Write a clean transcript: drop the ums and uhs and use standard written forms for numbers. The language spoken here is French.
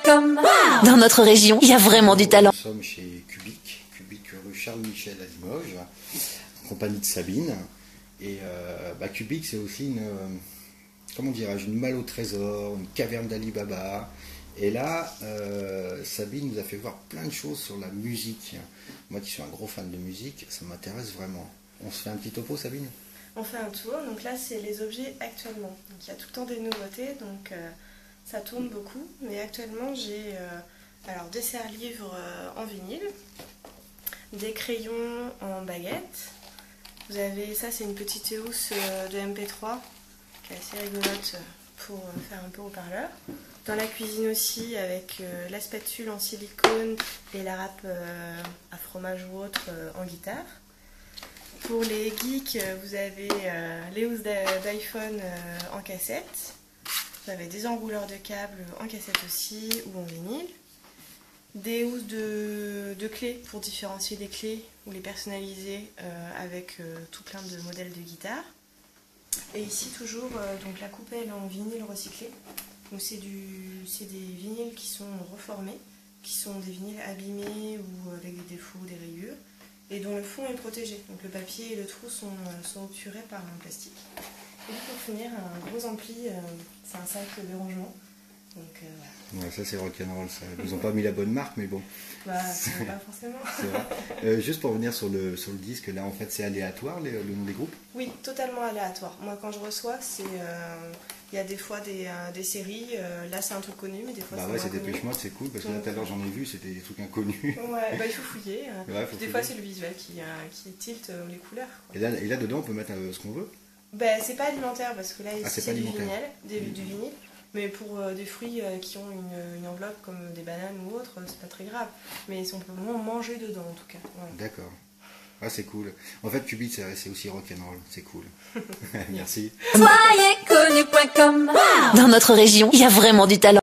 Cubic.com. Dans notre région, il y a vraiment du talent. Nous sommes chez Cubic rue Charles Michel à Limoges, en compagnie de Sabine. Et Cubic, c'est aussi comment dirais-je, une malle au trésor, une caverne d'Ali Baba. Et là, Sabine nous a fait voir plein de choses sur la musique. Moi qui suis un gros fan de musique, ça m'intéresse vraiment. On se fait un petit topo, Sabine? On fait un tour, donc là c'est les objets actuellement. Donc il y a tout le temps des nouveautés, donc ça tourne beaucoup. Mais actuellement j'ai des serre-livres en vinyle, des crayons en baguette. Vous avez ça, c'est une petite housse de MP3 qui est assez rigolote pour faire un peu haut-parleur. Dans la cuisine aussi, avec la spatule en silicone et la râpe à fromage ou autre en guitare. Pour les geeks, vous avez les housses d'iPhone en cassette. Vous avez des enrouleurs de câbles en cassette aussi ou en vinyle. Des housses de clés pour différencier les clés ou les personnaliser avec tout plein de modèles de guitare. Et ici toujours donc la coupelle en vinyle recyclé. Donc c'est des vinyles qui sont reformés, qui sont des vinyles abîmés ou avec des défauts, des rayures, et dont le fond est protégé. Donc le papier et le trou sont obturés par un plastique. Et pour finir, un gros ampli, c'est un sac de rangement. Donc voilà. Ouais, ça c'est rock'n'roll, ça. Ils nous ont pas mis la bonne marque, mais bon. Pas forcément. C'est vrai. Juste pour revenir sur le disque, là en fait c'est aléatoire le nom des groupes? Oui, totalement aléatoire. Moi quand je reçois, il y a des fois des séries, là c'est un truc connu, mais des fois c'est c'est Dépêche Mode, c'est cool, parce que là tout à l'heure j'en ai vu, c'était des trucs inconnus. Ouais, il faut fouiller. Des fois c'est le visuel qui tilte les couleurs. Quoi. Et là dedans on peut mettre ce qu'on veut? C'est pas alimentaire, parce que là c'est du vinyle, du vinyle. Mais pour des fruits qui ont une enveloppe comme des bananes ou autres, c'est pas très grave. Mais on peut manger dedans en tout cas. Ouais. D'accord. Ah, c'est cool. En fait, Cubic, c'est aussi rock'n'roll. C'est cool. Merci. Soyezconnu.com. Dans notre région, il y a vraiment du talent.